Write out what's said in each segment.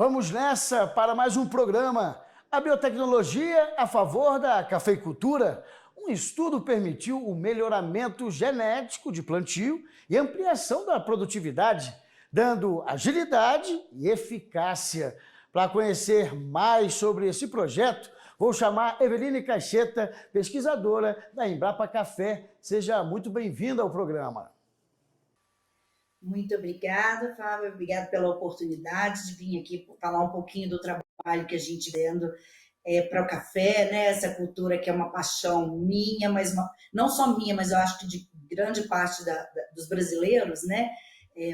Vamos nessa para mais um programa. A biotecnologia a favor da cafeicultura. Um estudo permitiu o melhoramento genético de plantio e ampliação da produtividade, dando agilidade e eficácia. Para conhecer mais sobre esse projeto, vou chamar Eveline Caixeta, pesquisadora da Embrapa Café. Seja muito bem-vinda ao programa. Muito obrigada, Fábio. Obrigada pela oportunidade de vir aqui falar um pouquinho do trabalho que a gente está vendo para o café, né? Essa cultura que é uma paixão minha, mas não só minha, mas eu acho que de grande parte dos brasileiros, né?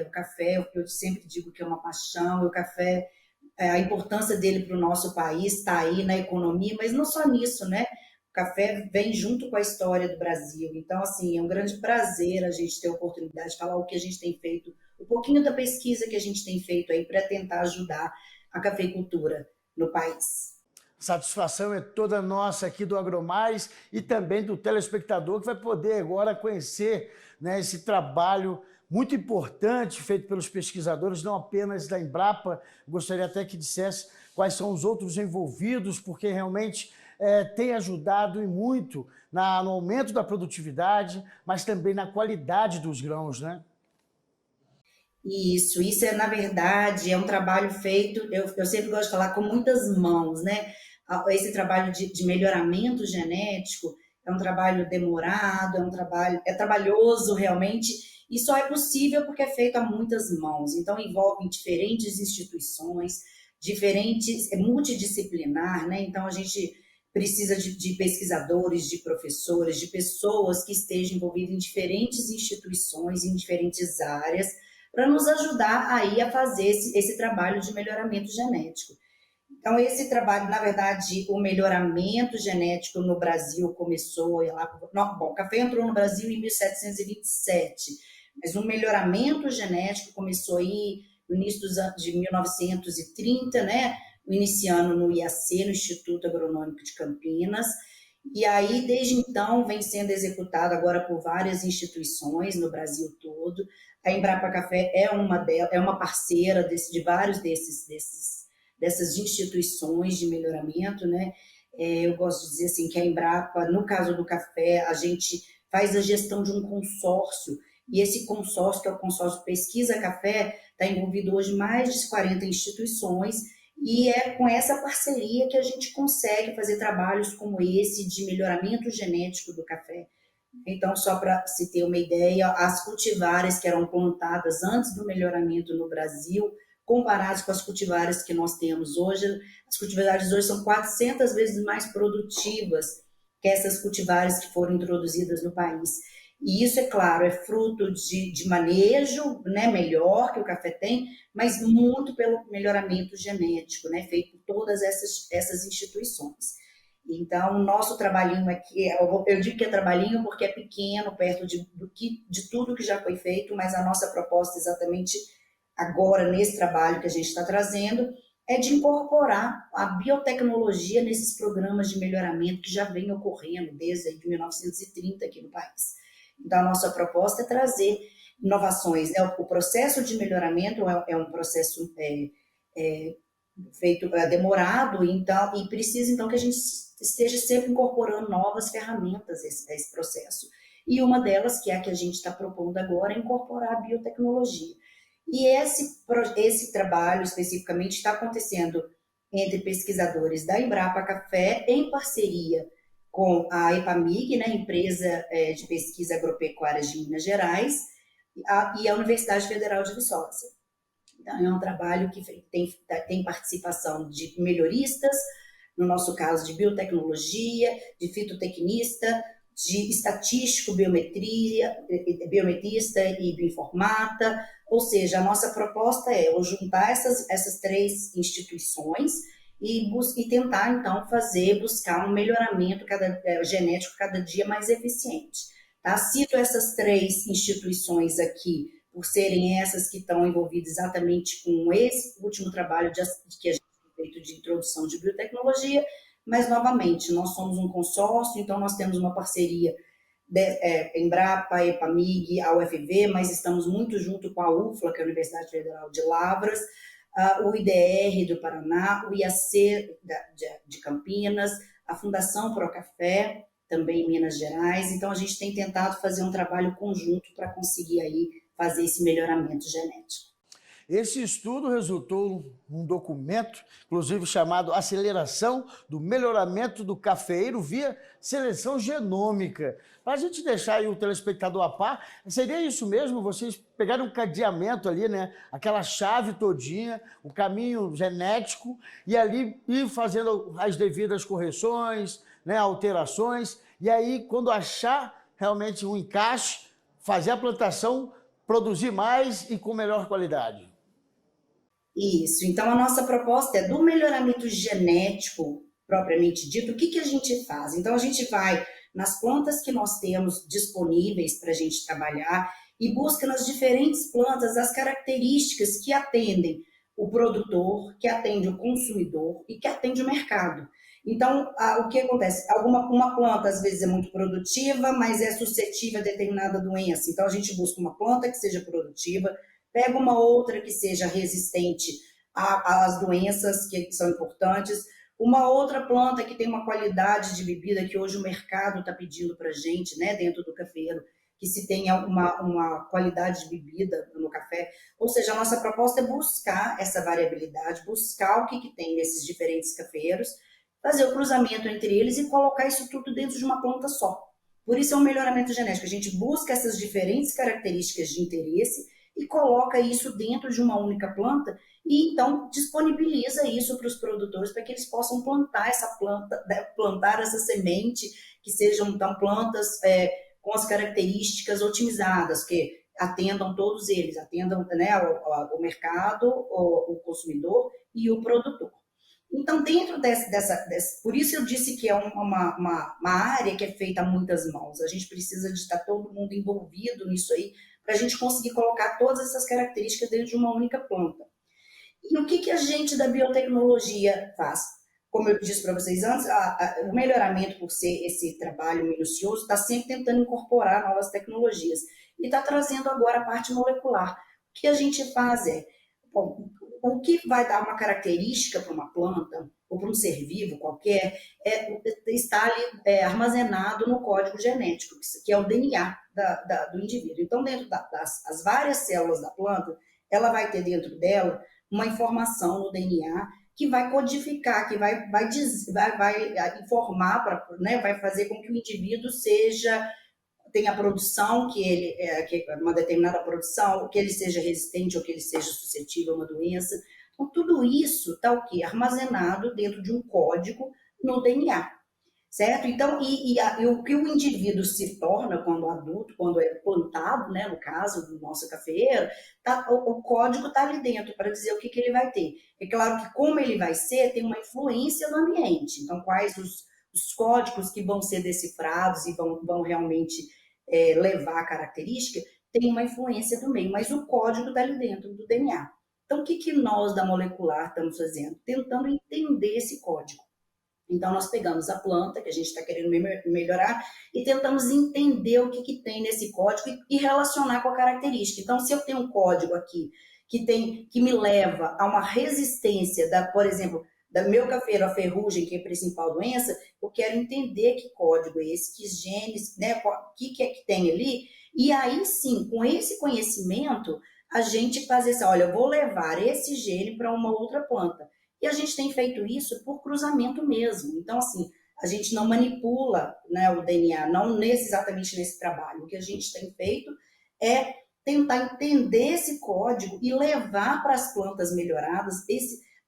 O café, eu sempre digo que é uma paixão, o café, a importância dele para o nosso país está aí na economia, mas não só nisso, né? O café vem junto com a história do Brasil. Então, assim, é um grande prazer a gente ter a oportunidade de falar o que a gente tem feito, um pouquinho da pesquisa que a gente tem feito aí para tentar ajudar a cafeicultura no país. Satisfação é toda nossa aqui do AgroMais e também do telespectador que vai poder agora conhecer, né, esse trabalho muito importante feito pelos pesquisadores, não apenas da Embrapa. Gostaria até que dissesse quais são os outros envolvidos, porque realmente tem ajudado e muito no aumento da produtividade, mas também na qualidade dos grãos, né? Isso na verdade, é um trabalho feito, eu sempre gosto de falar, com muitas mãos, né? Esse trabalho de melhoramento genético é um trabalho demorado, é trabalhoso realmente, e só é possível porque é feito a muitas mãos. Então, envolve diferentes instituições, é multidisciplinar, né? Então, a gente precisa de pesquisadores, de professores, de pessoas que estejam envolvidas em diferentes instituições, em diferentes áreas, para nos ajudar aí a fazer esse trabalho de melhoramento genético. Então, esse trabalho, na verdade, o melhoramento genético no Brasil começou lá... Bom, o café entrou no Brasil em 1727, mas o melhoramento genético começou aí no início dos anos de 1930, né? Iniciando no IAC, no Instituto Agronômico de Campinas, e aí, desde então, vem sendo executado agora por várias instituições no Brasil todo. A Embrapa Café é uma parceira de vários dessas instituições de melhoramento, né? Eu gosto de dizer assim que a Embrapa, no caso do café, a gente faz a gestão de um consórcio, e esse consórcio, que é o consórcio Pesquisa Café, está envolvido hoje mais de 40 instituições, e é com essa parceria que a gente consegue fazer trabalhos como esse de melhoramento genético do café. Então, só para se ter uma ideia, as cultivares que eram plantadas antes do melhoramento no Brasil, comparadas com as cultivares que nós temos hoje, as cultivares hoje são 400 vezes mais produtivas que essas cultivares que foram introduzidas no país. E isso, é claro, é fruto de manejo, né, melhor que o café tem, mas muito pelo melhoramento genético, né, feito por todas essas instituições. Então, o nosso trabalhinho aqui, eu digo que é trabalhinho porque é pequeno, perto de tudo que já foi feito, mas a nossa proposta exatamente agora, nesse trabalho que a gente está trazendo, é de incorporar a biotecnologia nesses programas de melhoramento que já vem ocorrendo desde 1930 aqui no país. Então, a nossa proposta é trazer inovações, né? O processo de melhoramento é um processo feito demorado, então, e precisa, então, que a gente esteja sempre incorporando novas ferramentas a esse processo. E uma delas, que é a que a gente está propondo agora, é incorporar a biotecnologia. E esse trabalho, especificamente, está acontecendo entre pesquisadores da Embrapa Café, em parceria com a EPAMIG, né, Empresa de Pesquisa Agropecuária de Minas Gerais, e a Universidade Federal de Viçosa. Então, é um trabalho que tem participação de melhoristas, no nosso caso de biotecnologia, de fitotecnista, de estatístico, biometrista e bioinformata, ou seja, a nossa proposta é juntar essas três instituições e tentar, então, buscar um melhoramento genético cada dia mais eficiente. Tá? Cito essas três instituições aqui, por serem essas que estão envolvidas exatamente com esse último trabalho que a gente tem feito de introdução de biotecnologia, mas, novamente, nós somos um consórcio, então nós temos uma parceria Embrapa, EPAMIG, a UFV, mas estamos muito junto com a UFLA, que é a Universidade Federal de Lavras, o IDR do Paraná, o IAC de Campinas, a Fundação Procafé, também em Minas Gerais. Então, a gente tem tentado fazer um trabalho conjunto para conseguir aí fazer esse melhoramento genético. Esse estudo resultou num documento, inclusive chamado Aceleração do Melhoramento do Cafeeiro via Seleção Genômica. Para a gente deixar aí o telespectador a par, seria isso mesmo? Vocês pegaram um cadeamento ali, né? Aquela chave todinha, o caminho genético, e ali ir fazendo as devidas correções, né? Alterações, e aí quando achar realmente um encaixe, fazer a plantação, produzir mais e com melhor qualidade. Isso. Então, a nossa proposta é do melhoramento genético, propriamente dito. O que a gente faz? Então, a gente vai nas plantas que nós temos disponíveis para a gente trabalhar e busca nas diferentes plantas as características que atendem o produtor, que atende o consumidor e que atende o mercado. Então, o que acontece? Uma planta, às vezes, é muito produtiva, mas é suscetível a determinada doença. Então, a gente busca uma planta que seja produtiva, pega uma outra que seja resistente às doenças que são importantes, uma outra planta que tem uma qualidade de bebida que hoje o mercado está pedindo para a gente, né, dentro do cafeiro, que se tenha uma qualidade de bebida no café. Ou seja, a nossa proposta é buscar essa variabilidade, buscar o que tem nesses diferentes cafeeiros, fazer o cruzamento entre eles e colocar isso tudo dentro de uma planta só. Por isso é um melhoramento genético. A gente busca essas diferentes características de interesse e coloca isso dentro de uma única planta e então disponibiliza isso para os produtores para que eles possam plantar essa planta, plantar essa semente, que sejam então plantas com as características otimizadas, que atendam todos eles, atendam, né, o mercado, o consumidor e o produtor. Então, dentro por isso eu disse que é uma área que é feita a muitas mãos. A gente precisa de estar todo mundo envolvido nisso aí, para a gente conseguir colocar todas essas características dentro de uma única planta. E o que a gente da biotecnologia faz? Como eu disse para vocês antes, o melhoramento, por ser esse trabalho minucioso, está sempre tentando incorporar novas tecnologias. E está trazendo agora a parte molecular. O que a gente faz bom, o que vai dar uma característica para uma planta, ou para um ser vivo qualquer, está ali armazenado no código genético, que é o DNA do indivíduo. Então, dentro das várias células da planta, ela vai ter dentro dela uma informação no DNA que vai codificar, que vai informar, né, vai fazer com que o indivíduo tenha a produção, que uma determinada produção, que ele seja resistente ou que ele seja suscetível a uma doença. Então, tudo isso está o quê? Armazenado dentro de um código no DNA, certo? Então, o que o indivíduo se torna quando adulto, quando é plantado, né, no caso do nosso cafeeiro, o código está ali dentro para dizer o que ele vai ter. É claro que como ele vai ser, tem uma influência no ambiente. Então, quais os códigos que vão ser decifrados e vão realmente levar a característica, tem uma influência do meio, mas o código está ali dentro do DNA. Então, o que nós da molecular estamos fazendo? Tentando entender esse código. Então, nós pegamos a planta, que a gente está querendo melhorar, e tentamos entender o que tem nesse código e relacionar com a característica. Então, se eu tenho um código aqui que me leva a uma resistência, por exemplo, do meu cafeiro, a ferrugem, que é a principal doença, eu quero entender que código é esse, que genes, né, o que é que tem ali, e aí sim, com esse conhecimento, a gente fazer assim, olha, eu vou levar esse gene para uma outra planta. E a gente tem feito isso por cruzamento mesmo. Então, assim, a gente não manipula, né, o DNA, não exatamente nesse trabalho. O que a gente tem feito é tentar entender esse código e levar para as plantas melhoradas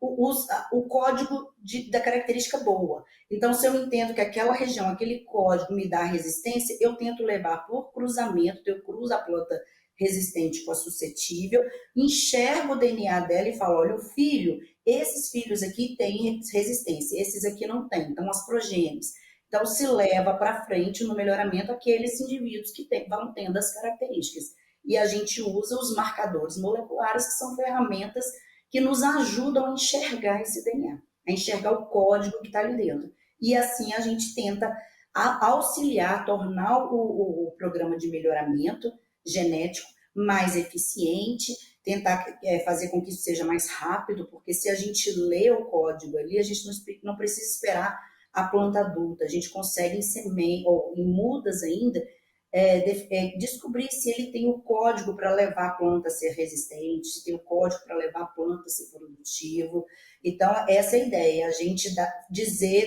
o código da característica boa. Então, se eu entendo que aquela região, aquele código me dá resistência, eu tento levar por cruzamento, eu cruzo a planta resistente com a suscetível, enxergo o DNA dela e falo, olha, esses filhos aqui têm resistência, esses aqui não têm, então as progênies. Então, se leva para frente no melhoramento aqueles indivíduos que vão tendo as características. E a gente usa os marcadores moleculares, que são ferramentas que nos ajudam a enxergar esse DNA, a enxergar o código que está ali dentro. E assim a gente tenta auxiliar, tornar o programa de melhoramento genético mais eficiente, tentar fazer com que isso seja mais rápido, porque se a gente lê o código ali, a gente não precisa esperar a planta adulta, a gente consegue em semente, ou em mudas ainda, descobrir se ele tem o código para levar a planta a ser resistente, se tem o código para levar a planta a ser produtivo. Então, essa é a ideia, a gente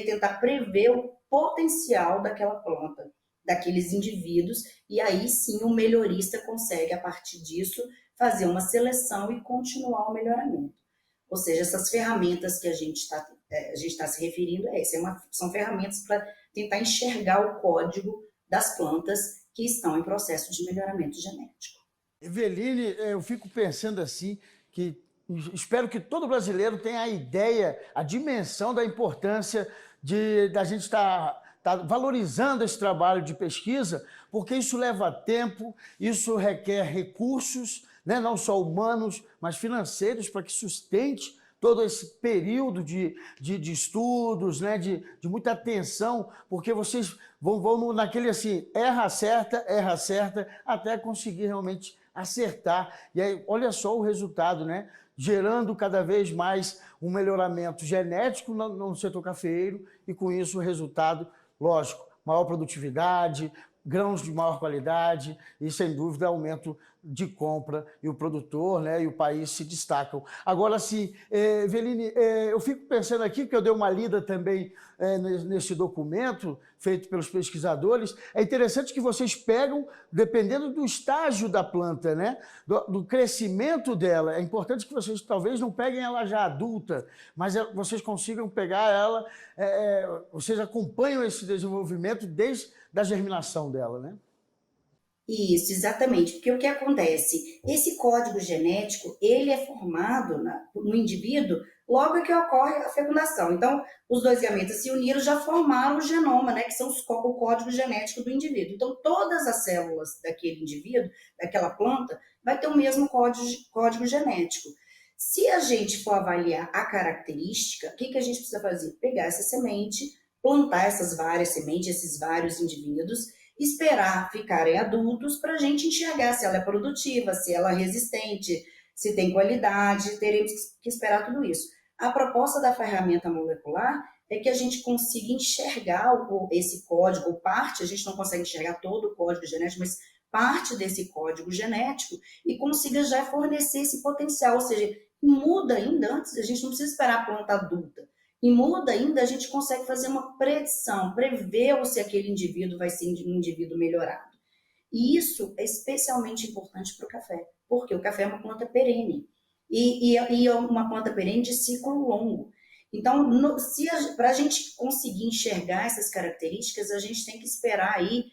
tentar prever o potencial daquela planta, daqueles indivíduos, e aí sim o melhorista consegue, a partir disso, fazer uma seleção e continuar o melhoramento. Ou seja, essas ferramentas que a gente está se referindo são ferramentas para tentar enxergar o código das plantas que estão em processo de melhoramento genético. Eveline, eu fico pensando assim, que espero que todo brasileiro tenha a ideia, a dimensão da importância da gente estar valorizando esse trabalho de pesquisa, porque isso leva tempo, isso requer recursos, né, não só humanos, mas financeiros, para que sustente todo esse período de estudos, né, de muita atenção, porque vocês vão naquele assim, erra, acerta, até conseguir realmente acertar. E aí, olha só o resultado, né? Gerando cada vez mais um melhoramento genético no setor cafeeiro e, com isso, o resultado, lógico, maior produtividade, grãos de maior qualidade e, sem dúvida, aumento de compra, e o produtor, né, e o país se destacam. Agora, sim, Eveline, eu fico pensando aqui, que eu dei uma lida também nesse documento feito pelos pesquisadores, é interessante que vocês pegam, dependendo do estágio da planta, né, do crescimento dela, é importante que vocês talvez não peguem ela já adulta, mas vocês consigam pegar ela, vocês acompanham esse desenvolvimento desde a germinação dela, né? Isso, exatamente, porque o que acontece? Esse código genético, ele é formado no indivíduo logo que ocorre a fecundação. Então, os dois gametas se uniram, já formaram o genoma, né, que são o código genético do indivíduo. Então, todas as células daquele indivíduo, daquela planta, vai ter o mesmo código genético. Se a gente for avaliar a característica, o que a gente precisa fazer? Pegar essa semente, plantar essas várias sementes, esses vários indivíduos, esperar ficarem adultos para a gente enxergar se ela é produtiva, se ela é resistente, se tem qualidade, teremos que esperar tudo isso. A proposta da ferramenta molecular é que a gente consiga enxergar esse código, parte, a gente não consegue enxergar todo o código genético, mas parte desse código genético e consiga já fornecer esse potencial, ou seja, muda ainda antes, a gente não precisa esperar a planta adulta. E muda ainda, a gente consegue fazer uma predição, prever se aquele indivíduo vai ser um indivíduo melhorado. E isso é especialmente importante para o café, porque o café é uma planta perene. E é uma planta perene de ciclo longo. Então, para a gente conseguir enxergar essas características, a gente tem que esperar aí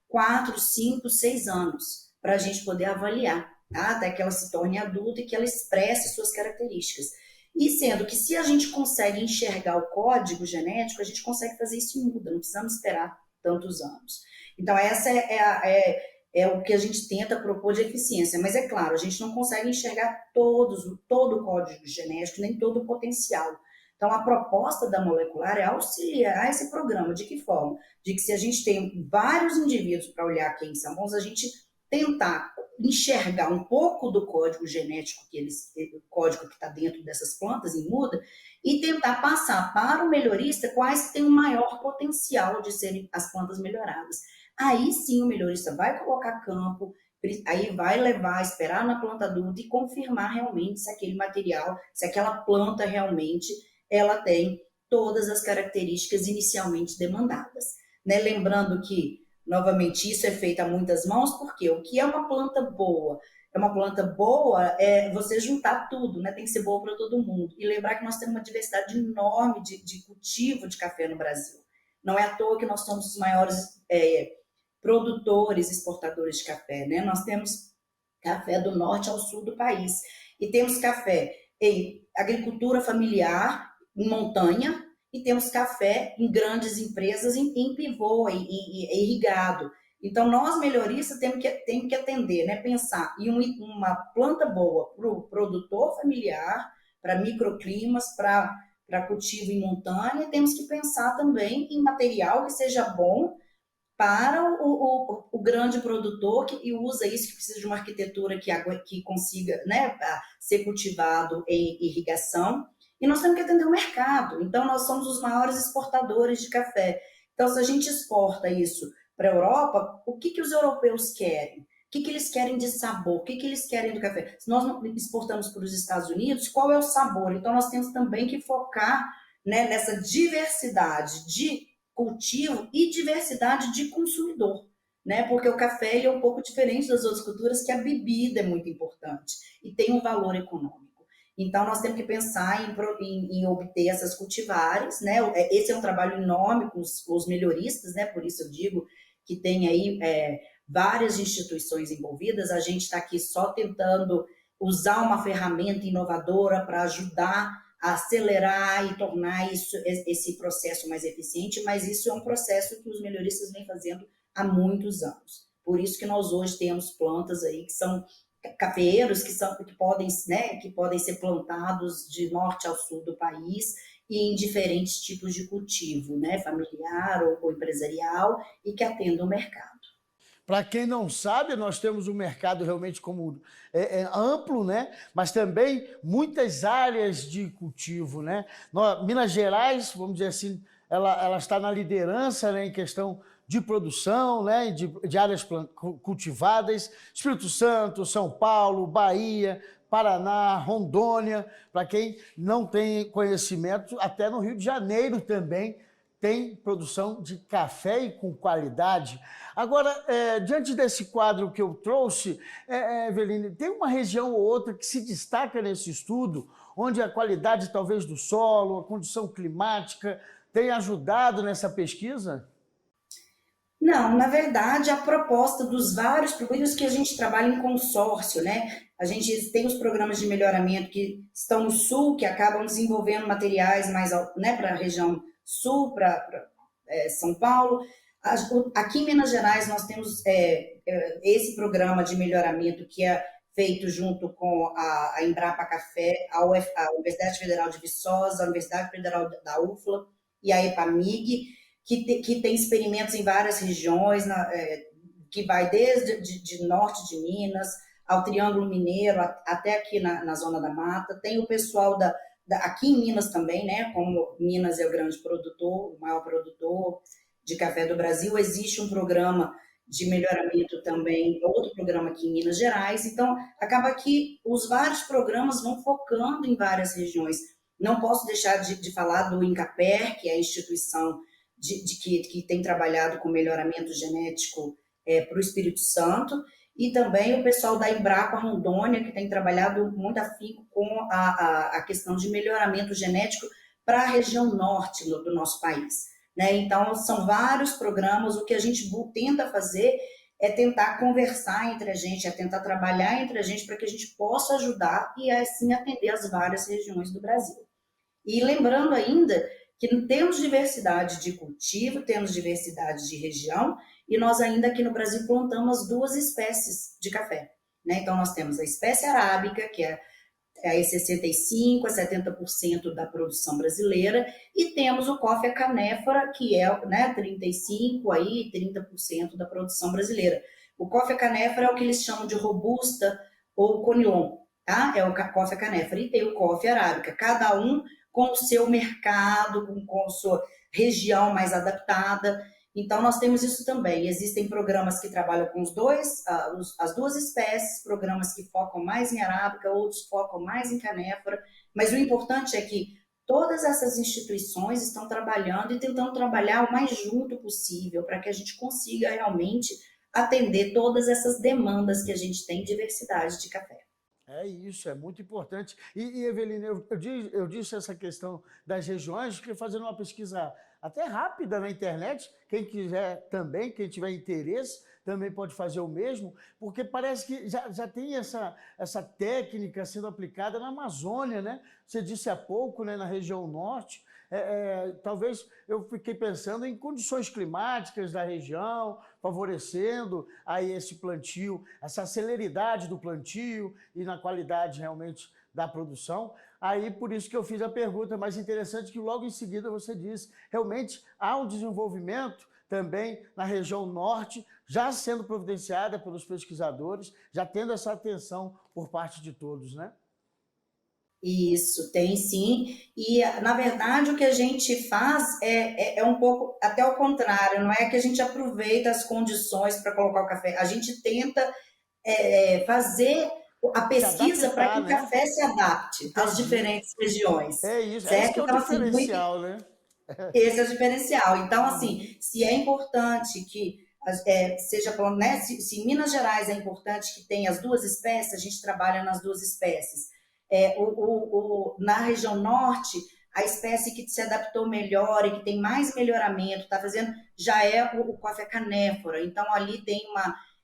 4, 5, 6 anos para a gente poder avaliar, tá? Até que ela se torne adulta e que ela expresse suas características. E sendo que se a gente consegue enxergar o código genético, a gente consegue fazer isso em muda, não precisamos esperar tantos anos. Então, essa é o que a gente tenta propor de eficiência. Mas é claro, a gente não consegue enxergar todo o código genético, nem todo o potencial. Então, a proposta da molecular é auxiliar esse programa. De que forma? De que se a gente tem vários indivíduos para olhar quem são bons, a gente tentar enxergar um pouco do código genético, o código que está dentro dessas plantas em muda, e tentar passar para o melhorista quais têm o maior potencial de serem as plantas melhoradas. Aí sim o melhorista vai colocar campo, aí vai esperar na planta adulta e confirmar realmente se aquele material, se aquela planta realmente ela tem todas as características inicialmente demandadas. Né? Lembrando que, novamente, isso é feito a muitas mãos, porque o que é uma planta boa? É uma planta boa é você juntar tudo, né? Tem que ser boa para todo mundo. E lembrar que nós temos uma diversidade enorme de cultivo de café no Brasil. Não é à toa que nós somos os maiores produtores, exportadores de café, né? Nós temos café do norte ao sul do país. E temos café em agricultura familiar, em montanha, e temos café em grandes empresas em pivô e irrigado. Então, nós melhoristas temos que atender, né? Pensar em uma planta boa para o produtor familiar, para microclimas, para cultivo em montanha, temos que pensar também em material que seja bom para o grande produtor que usa isso, que precisa de uma arquitetura que consiga, né, ser cultivado em irrigação. E nós temos que atender o mercado. Então, nós somos os maiores exportadores de café. Então, se a gente exporta isso para a Europa, o que os europeus querem? O que eles querem de sabor? O que eles querem do café? Se nós exportamos para os Estados Unidos, qual é o sabor? Então, nós temos também que focar, né, nessa diversidade de cultivo e diversidade de consumidor, né? Porque o café ele é um pouco diferente das outras culturas, que a bebida é muito importante e tem um valor econômico. Então, nós temos que pensar em obter essas cultivares, né? Esse é um trabalho enorme com os melhoristas, né? Por isso eu digo que tem aí várias instituições envolvidas. A gente está aqui só tentando usar uma ferramenta inovadora para ajudar a acelerar e tornar esse processo mais eficiente, mas isso é um processo que os melhoristas vêm fazendo há muitos anos. Por isso que nós hoje temos plantas aí que são cafeeiros que podem ser plantados de norte ao sul do país e em diferentes tipos de cultivo, né, familiar ou empresarial, e que atendam o mercado. Para quem não sabe, nós temos um mercado realmente como amplo, né? Mas também muitas áreas de cultivo, né? Minas Gerais, vamos dizer assim, ela está na liderança, né, em questão de produção, né, de áreas cultivadas. Espírito Santo, São Paulo, Bahia, Paraná, Rondônia. Para quem não tem conhecimento, até no Rio de Janeiro também tem produção de café e com qualidade. Agora, diante desse quadro que eu trouxe, Eveline, tem uma região ou outra que se destaca nesse estudo, onde a qualidade talvez do solo, a condição climática, tem ajudado nessa pesquisa? Não, na verdade, a proposta dos vários programas que a gente trabalha em consórcio, né? A gente tem os programas de melhoramento que estão no sul, que acabam desenvolvendo materiais mais, né, para a região sul, para São Paulo. Aqui em Minas Gerais, nós temos esse programa de melhoramento que é feito junto com a Embrapa Café, a Universidade Federal de Viçosa, a Universidade Federal da UFLA e a EPAMIG, que tem experimentos em várias regiões, que vai desde de norte de Minas ao Triângulo Mineiro, até aqui na Zona da Mata. Tem o pessoal aqui em Minas também, né? Como Minas é o grande produtor, o maior produtor de café do Brasil, existe um programa de melhoramento também, outro programa aqui em Minas Gerais. Então, acaba que os vários programas vão focando em várias regiões. Não posso deixar de falar do INCAPER, que é a instituição que tem trabalhado com melhoramento genético para o Espírito Santo, e também o pessoal da Embrapa Rondônia, que tem trabalhado muito afinco com a questão de melhoramento genético para a região norte do nosso país, né? Então, são vários programas. O que a gente tenta fazer é tentar conversar entre a gente, é tentar trabalhar entre a gente para que a gente possa ajudar e, assim, atender as várias regiões do Brasil. E lembrando ainda que temos diversidade de cultivo, temos diversidade de região, e nós ainda aqui no Brasil plantamos 2 espécies de café, né? Então, nós temos a espécie arábica, que é aí 65% a 70% da produção brasileira, e temos o coffee canéfora, que é, né, 35% aí, 30% da produção brasileira. O coffee canéfora é o que eles chamam de robusta ou conilon, tá? É o coffee canéfora, e tem o coffee arábica, cada um com o seu mercado, com a sua região mais adaptada. Então, nós temos isso também. Existem programas que trabalham com as 2 espécies, programas que focam mais em arábica, outros focam mais em canéfora, mas o importante é que todas essas instituições estão trabalhando e tentando trabalhar o mais junto possível para que a gente consiga realmente atender todas essas demandas que a gente tem de diversidade de café. É isso, é muito importante. E Eveline, eu disse essa questão das regiões, porque fazendo uma pesquisa até rápida na internet, quem quiser também, quem tiver interesse, também pode fazer o mesmo, porque parece que já tem essa técnica sendo aplicada na Amazônia, né? Você disse há pouco, né, na região norte. Talvez eu fiquei pensando em condições climáticas da região, favorecendo aí esse plantio, essa celeridade do plantio e na qualidade realmente da produção. Aí por isso que eu fiz a pergunta, mais interessante que logo em seguida você disse, realmente há um desenvolvimento também na região norte, já sendo providenciada pelos pesquisadores, já tendo essa atenção por parte de todos, né? Isso, tem sim. E, na verdade, o que a gente faz é um pouco até o contrário, não é que a gente aproveita as condições para colocar o café, a gente tenta fazer a Se pesquisa para que adaptar, o né? café se adapte às Entendi. diferentes regiões, É isso que certo? é o Então, assim, diferencial, né? esse é o diferencial. Então, assim, Uhum. se é importante que seja, né, se em Minas Gerais é importante que tenha as duas espécies, a gente trabalha nas duas espécies. Na região norte, a espécie que se adaptou melhor e que tem mais melhoramento, está fazendo, já é o café canéfora. Então, ali tem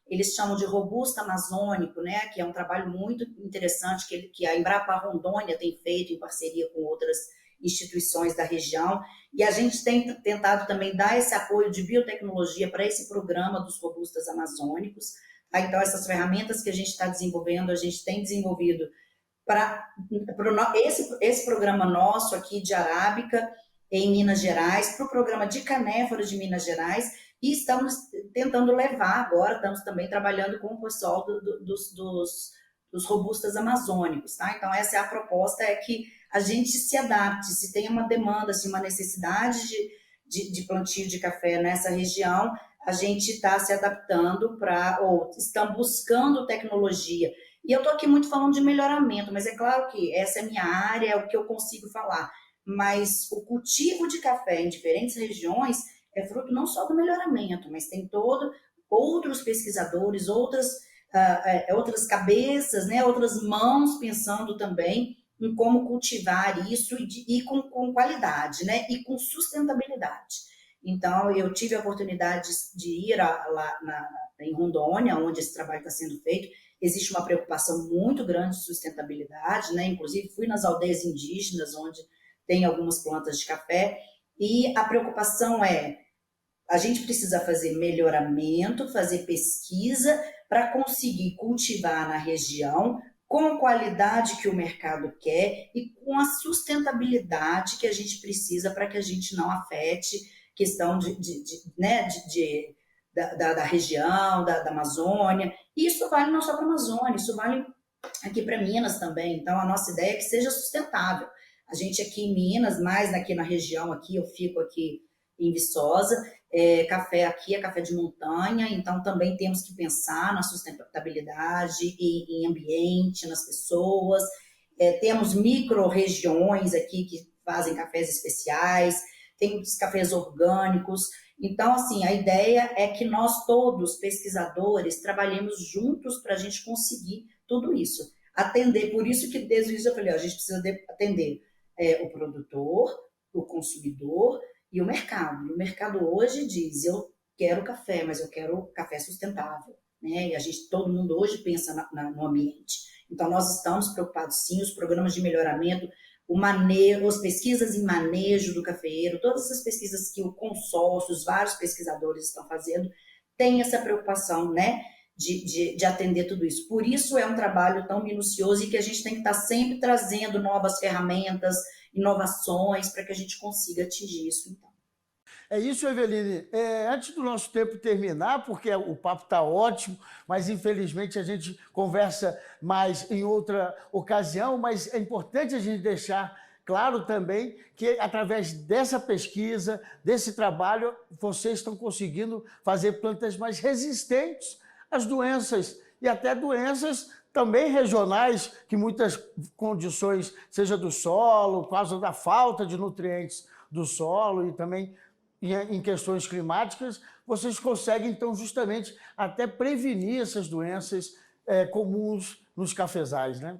eles chamam de robusta amazônico, né, que é um trabalho muito interessante que a Embrapa Rondônia tem feito em parceria com outras instituições da região, e a gente tem tentado também dar esse apoio de biotecnologia para esse programa dos robustas amazônicos. Tá? Então, essas ferramentas que a gente está desenvolvendo, a gente tem desenvolvido para esse programa nosso aqui de Arábica, em Minas Gerais, para o programa de canéfora de Minas Gerais, e estamos tentando levar agora, estamos também trabalhando com o pessoal dos robustas amazônicos. Tá? Então, essa é a proposta, é que a gente se adapte, se tem uma demanda, se uma necessidade de plantio de café nessa região, a gente está se adaptando ou estão buscando tecnologia. E eu estou aqui muito falando de melhoramento, mas é claro que essa é a minha área, é o que eu consigo falar. Mas o cultivo de café em diferentes regiões é fruto não só do melhoramento, mas tem outros pesquisadores, outras cabeças, né, outras mãos pensando também em como cultivar isso e com qualidade, né? E com sustentabilidade. Então, eu tive a oportunidade de ir lá em Rondônia, onde esse trabalho está sendo feito. Existe uma preocupação muito grande de sustentabilidade, né? Inclusive, fui nas aldeias indígenas, onde tem algumas plantas de café, e a preocupação a gente precisa fazer melhoramento, fazer pesquisa para conseguir cultivar na região com a qualidade que o mercado quer e com a sustentabilidade que a gente precisa para que a gente não afete questão né, da região, da Amazônia. E isso vale não só para a Amazônia, isso vale aqui para Minas também. Então, a nossa ideia é que seja sustentável. A gente aqui em Minas, mais aqui na região, aqui eu fico aqui em Viçosa, café aqui é café de montanha, então também temos que pensar na sustentabilidade e em ambiente, nas pessoas. Temos micro-regiões aqui que fazem cafés especiais, tem os cafés orgânicos. Então, assim, a ideia é que nós todos, pesquisadores, trabalhemos juntos para a gente conseguir tudo isso. Atender, por isso que desde o início eu falei, a gente precisa atender o produtor, o consumidor e o mercado. E o mercado hoje diz, eu quero café, mas eu quero café sustentável. Né? E todo mundo hoje pensa no ambiente. Então, nós estamos preocupados sim, os programas de melhoramento, o manejo, as pesquisas em manejo do cafeeiro, todas essas pesquisas que o consórcio, os vários pesquisadores estão fazendo, tem essa preocupação, né, de atender tudo isso. Por isso é um trabalho tão minucioso e que a gente tem que estar sempre trazendo novas ferramentas, inovações, para que a gente consiga atingir isso, então. É isso, Eveline. Antes do nosso tempo terminar, porque o papo está ótimo, mas infelizmente a gente conversa mais em outra ocasião, mas é importante a gente deixar claro também que através dessa pesquisa, desse trabalho, vocês estão conseguindo fazer plantas mais resistentes às doenças e até doenças também regionais, que muitas condições, seja do solo, por causa da falta de nutrientes do solo e também em questões climáticas, vocês conseguem, então, justamente até prevenir essas doenças comuns nos cafezais, né?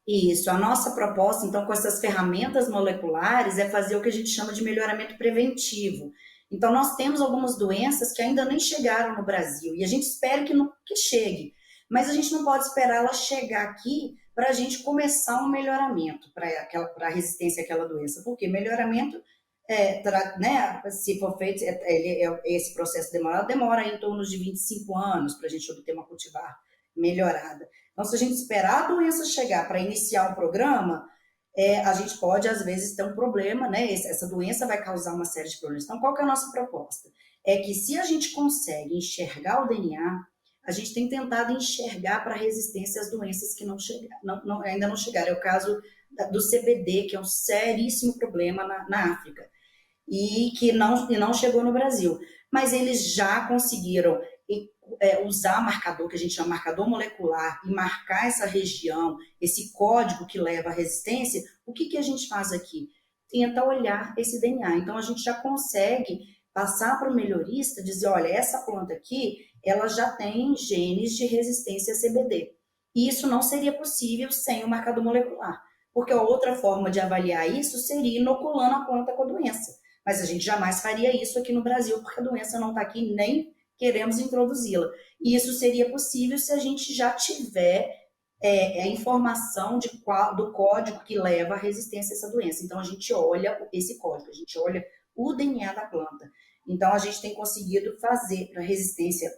Isso, a nossa proposta, então, com essas ferramentas moleculares, é fazer o que a gente chama de melhoramento preventivo. Então, nós temos algumas doenças que ainda nem chegaram no Brasil, e a gente espera que chegue, mas a gente não pode esperar ela chegar aqui para a gente começar um melhoramento para a resistência àquela doença, porque melhoramento né, se for feito, esse processo demora em torno de 25 anos para a gente obter uma cultivar melhorada. Então, se a gente esperar a doença chegar para iniciar um programa, a gente pode, às vezes, ter um problema, né? Essa doença vai causar uma série de problemas. Então, qual que é a nossa proposta? É que se a gente consegue enxergar o DNA, a gente tem tentado enxergar para resistência às doenças que ainda não chegaram. É o caso do CBD, que é um seríssimo problema na África, e que não chegou no Brasil. Mas eles já conseguiram usar marcador, que a gente chama marcador molecular, e marcar essa região, esse código que leva à resistência. O que a gente faz aqui? Tenta olhar esse DNA. Então, a gente já consegue passar para o melhorista, dizer, olha, essa planta aqui, ela já tem genes de resistência a CBD. E isso não seria possível sem o marcador molecular, porque a outra forma de avaliar isso seria inoculando a planta com a doença. Mas a gente jamais faria isso aqui no Brasil, porque a doença não está aqui, nem queremos introduzi-la. E isso seria possível se a gente já tiver a informação do código que leva à resistência a essa doença. Então, a gente olha esse código, a gente olha o DNA da planta. Então, a gente tem conseguido fazer para resistência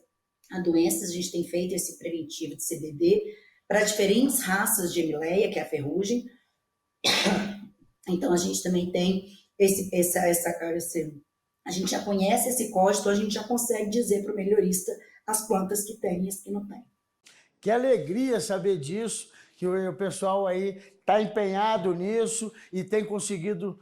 a doenças, a gente tem feito esse preventivo de CBD para diferentes raças de Hemileia, que é a ferrugem. Então, a gente também tem a gente já conhece esse código, então a gente já consegue dizer para o melhorista as plantas que tem e as que não tem. Que alegria saber disso, que o pessoal aí está empenhado nisso e tem conseguido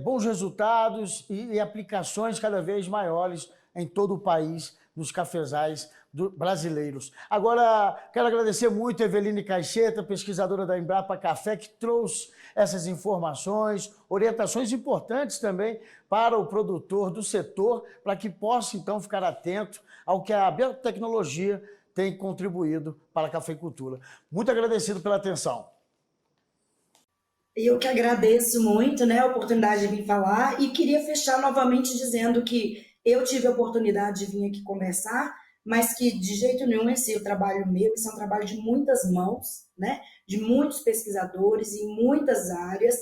bons resultados e aplicações cada vez maiores em todo o país, nos cafezais brasileiros. Agora, quero agradecer muito a Eveline Caixeta, pesquisadora da Embrapa Café, que trouxe essas informações, orientações importantes também para o produtor do setor, para que possa, então, ficar atento ao que a biotecnologia tem contribuído para a cafeicultura. Muito agradecido pela atenção. Eu que agradeço muito, né, a oportunidade de vir falar, e queria fechar novamente dizendo que eu tive a oportunidade de vir aqui conversar, mas que de jeito nenhum esse é o trabalho meu, esse é um trabalho de muitas mãos, né, de muitos pesquisadores em muitas áreas.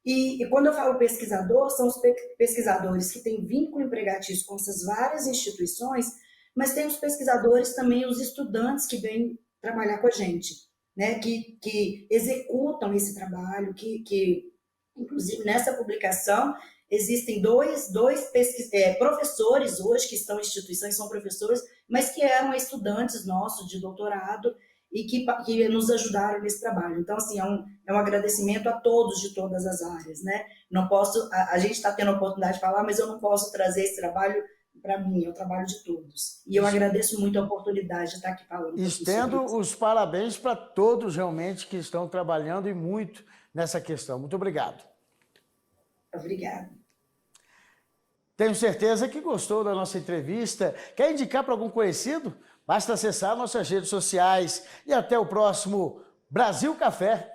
E quando eu falo pesquisador, são os pesquisadores que têm vínculo empregatício com essas várias instituições, mas tem os pesquisadores também, os estudantes que vêm trabalhar com a gente, né, que executam esse trabalho, que inclusive nessa publicação existem dois professores hoje que estão em instituições, são professores, mas que eram estudantes nossos de doutorado e que nos ajudaram nesse trabalho. Então, assim, é um agradecimento a todos de todas as áreas, né? Não posso, a gente está tendo a oportunidade de falar, mas eu não posso trazer esse trabalho para mim, é o trabalho de todos. E eu agradeço muito a oportunidade de estar aqui falando. Estendo os parabéns para todos realmente que estão trabalhando e muito nessa questão. Muito obrigado. Obrigada. Tenho certeza que gostou da nossa entrevista. Quer indicar para algum conhecido? Basta acessar nossas redes sociais. E até o próximo Brasil Café.